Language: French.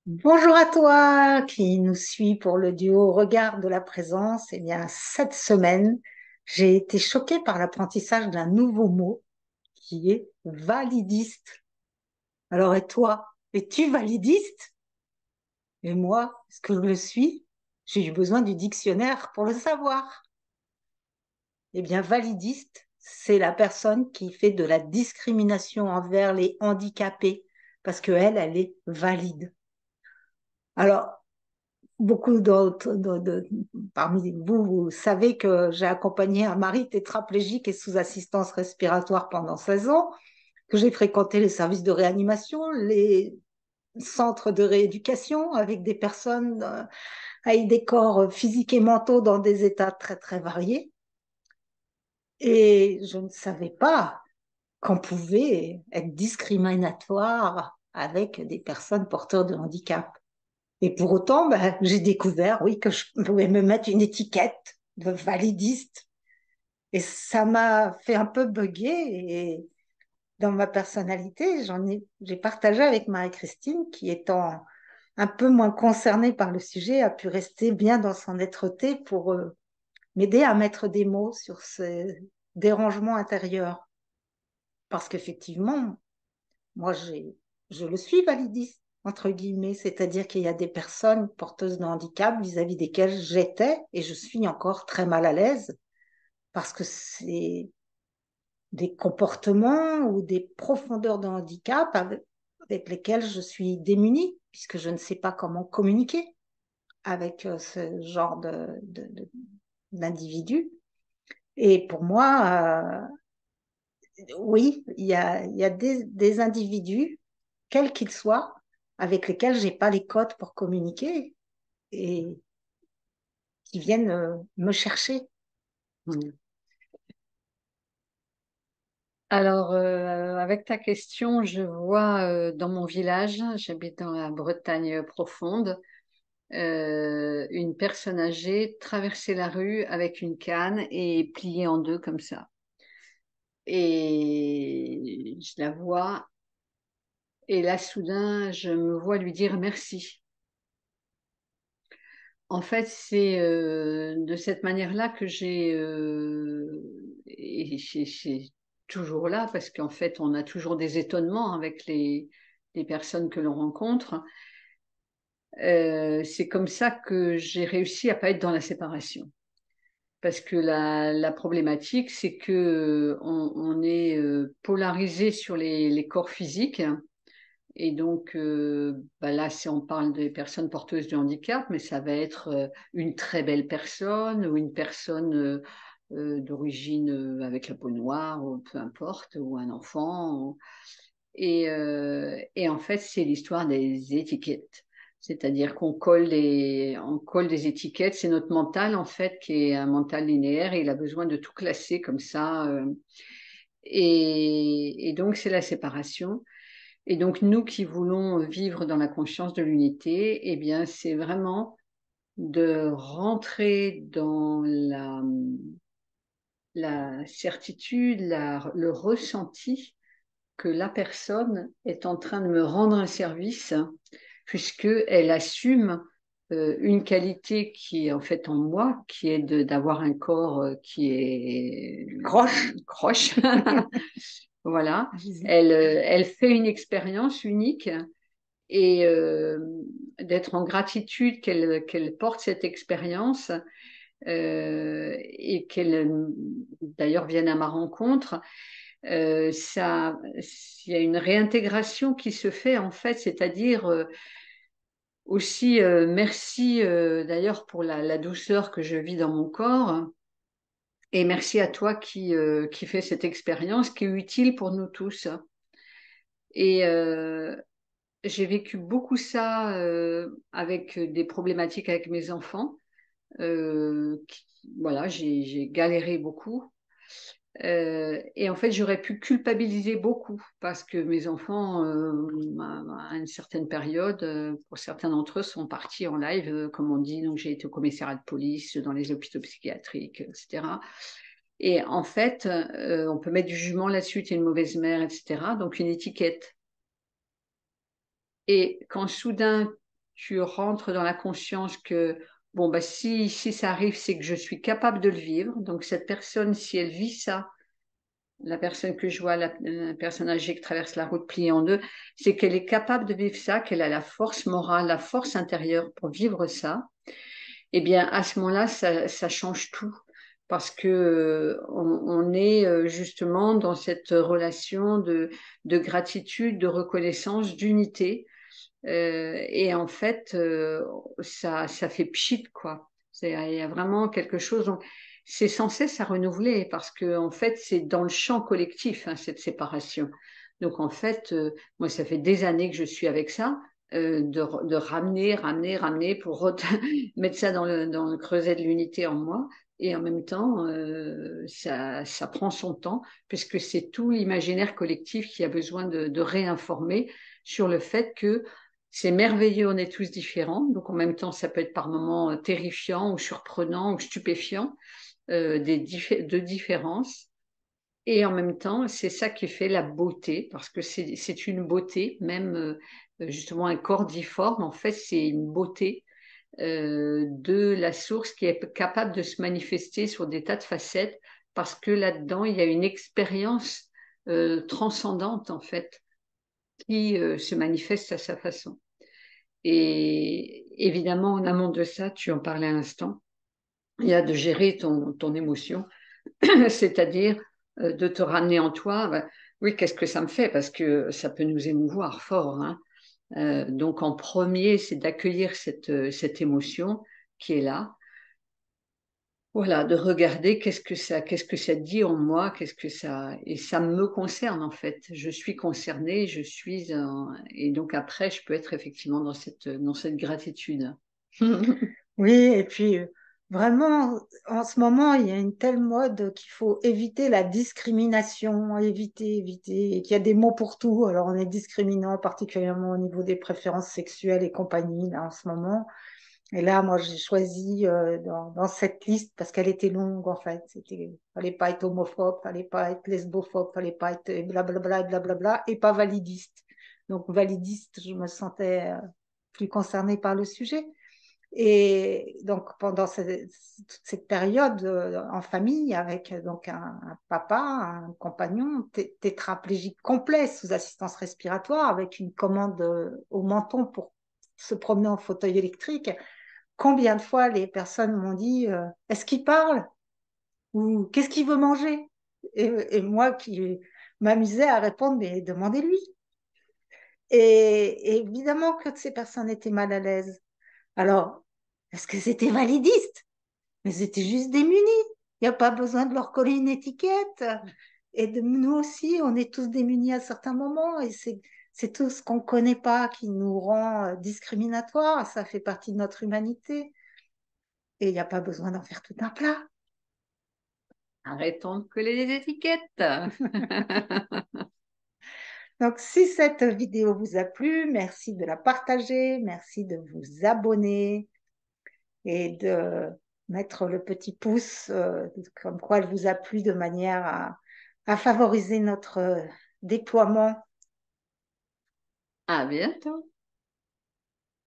Bonjour à toi qui nous suit pour le duo Regard de la présence. Eh bien, cette semaine, j'ai été choquée par l'apprentissage d'un nouveau mot qui est validiste. Alors, et toi, es-tu validiste? Et moi, est-ce que je le suis? J'ai eu besoin du dictionnaire pour le savoir. Eh bien, validiste, c'est la personne qui fait de la discrimination envers les handicapés parce qu'elle, elle est valide. Alors, beaucoup parmi vous, vous savez que j'ai accompagné un mari tétraplégique et sous assistance respiratoire pendant 16 ans, que j'ai fréquenté les services de réanimation, les centres de rééducation avec des personnes avec des corps physiques et mentaux dans des états très, très variés. Et je ne savais pas qu'on pouvait être discriminatoire avec des personnes porteurs de handicap. Et pour autant, ben, j'ai découvert, oui, que je pouvais me mettre une étiquette de validiste. Et ça m'a fait un peu bugger. Et dans ma personnalité, j'ai partagé avec Marie-Christine, qui étant un peu moins concernée par le sujet, a pu rester bien dans son êtreté pour m'aider à mettre des mots sur ce dérangement intérieur. Parce qu'effectivement, moi, je le suis validiste, entre guillemets, c'est-à-dire qu'il y a des personnes porteuses de handicap vis-à-vis desquelles j'étais et je suis encore très mal à l'aise parce que c'est des comportements ou des profondeurs de handicap avec lesquels je suis démunie puisque je ne sais pas comment communiquer avec ce genre d'individus. Et pour moi, oui, il y a des individus, quels qu'ils soient, avec lesquels j'ai pas les codes pour communiquer et qui viennent me chercher. Mm. Alors, avec ta question, je vois dans mon village, j'habite dans la Bretagne profonde, une personne âgée traverser la rue avec une canne et plier en deux comme ça. Et je la vois, et là, soudain, je me vois lui dire merci. En fait, c'est de cette manière-là que et c'est toujours là, parce qu'en fait, on a toujours des étonnements avec les personnes que l'on rencontre. C'est comme ça que j'ai réussi à pas être dans la séparation. Parce que la problématique, c'est que on est polarisé sur les corps physiques. Et donc, bah là, si on parle des personnes porteuses de handicap, mais ça va être une très belle personne ou une personne d'origine avec la peau noire, ou peu importe, ou un enfant. Et en fait, c'est l'histoire des étiquettes. C'est-à-dire on colle des étiquettes. C'est notre mental, en fait, qui est un mental linéaire et il a besoin de tout classer comme ça. Et donc, c'est la séparation. Et donc, nous qui voulons vivre dans la conscience de l'unité, eh bien, c'est vraiment de rentrer dans la certitude, le ressenti que la personne est en train de me rendre un service, puisqu'elle assume une qualité qui est en fait en moi, qui est d'avoir un corps qui est Croche. croche. Voilà. Elle fait une expérience unique et d'être en gratitude qu'elle porte cette expérience et qu'elle d'ailleurs vienne à ma rencontre. Ça, il y a une réintégration qui se fait en fait, c'est-à-dire aussi merci d'ailleurs pour la douceur que je vis dans mon corps et merci à toi qui fait cette expérience qui est utile pour nous tous. Et j'ai vécu beaucoup ça avec des problématiques avec mes enfants. Voilà, j'ai galéré beaucoup. Et en fait, j'aurais pu culpabiliser beaucoup parce que mes enfants, à une certaine période, pour certains d'entre eux, sont partis en live, comme on dit. Donc, j'ai été au commissariat de police, dans les hôpitaux psychiatriques, etc. Et en fait, on peut mettre du jugement là-dessus, tu es une mauvaise mère, etc. Donc, une étiquette. Et quand soudain, tu rentres dans la conscience que, bon, bah, si ça arrive, c'est que je suis capable de le vivre. Donc, cette personne, si elle vit ça, la personne que je vois, la personne âgée qui traverse la route pliée en deux, c'est qu'elle est capable de vivre ça, qu'elle a la force morale, la force intérieure pour vivre ça. Eh bien, à ce moment-là, ça change tout. Parce que on est justement dans cette relation de gratitude, de reconnaissance, d'unité. Et en fait, ça fait pchit, quoi. Il y a vraiment quelque chose. Donc, c'est sans cesse à renouveler parce que en fait, c'est dans le champ collectif, hein, cette séparation. Donc, en fait, moi, ça fait des années que je suis avec ça, de ramener pour mettre ça dans le creuset de l'unité en moi. Et en même temps, ça prend son temps, puisque c'est tout l'imaginaire collectif qui a besoin de réinformer sur le fait que c'est merveilleux, on est tous différents. Donc en même temps, ça peut être par moments terrifiant ou surprenant ou stupéfiant de différences. Et en même temps, c'est ça qui fait la beauté, parce que c'est une beauté, même justement un corps difforme, en fait, c'est une beauté de la source qui est capable de se manifester sur des tas de facettes, parce que là-dedans, il y a une expérience transcendante, en fait, qui se manifeste à sa façon. Et évidemment, en amont de ça, tu en parlais à l'instant, il y a de gérer ton émotion, c'est-à-dire de te ramener en toi. Ben, oui, qu'est-ce que ça me fait? Parce que ça peut nous émouvoir fort, hein. Donc, en premier, c'est d'accueillir cette émotion qui est là. Voilà, de regarder qu'est-ce que ça dit en moi, et ça me concerne en fait. Je suis concernée, et donc après, je peux être effectivement dans cette gratitude. Oui, et puis vraiment, en ce moment, il y a une telle mode qu'il faut éviter la discrimination, éviter, et qu'il y a des mots pour tout. Alors, on est discriminant, particulièrement au niveau des préférences sexuelles et compagnie, là, en ce moment. Et là, moi, j'ai choisi dans cette liste parce qu'elle était longue, en fait. Fallait pas être homophobe, fallait pas être lesbophobe, fallait pas être blablabla, blablabla, et pas validiste. Donc, validiste, je me sentais plus concernée par le sujet. Et donc, pendant toute cette période en famille, avec donc un papa, un compagnon tétraplégique complet sous assistance respiratoire, avec une commande au menton pour se promener en fauteuil électrique, combien de fois les personnes m'ont dit est-ce qu'il parle? Ou qu'est-ce qu'il veut manger? Et moi qui m'amusais à répondre mais demandez-lui. Et évidemment que ces personnes étaient mal à l'aise. Alors, est-ce que c'était validiste? Mais c'était juste démunis. Il n'y a pas besoin de leur coller une étiquette. Et nous aussi, on est tous démunis à certains moments. Et c'est tout ce qu'on ne connaît pas qui nous rend discriminatoires. Ça fait partie de notre humanité. Et il n'y a pas besoin d'en faire tout un plat. Arrêtons de coller les étiquettes. Donc, si cette vidéo vous a plu, merci de la partager, merci de vous abonner et de mettre le petit pouce comme quoi elle vous a plu de manière à favoriser notre déploiement. À bientôt.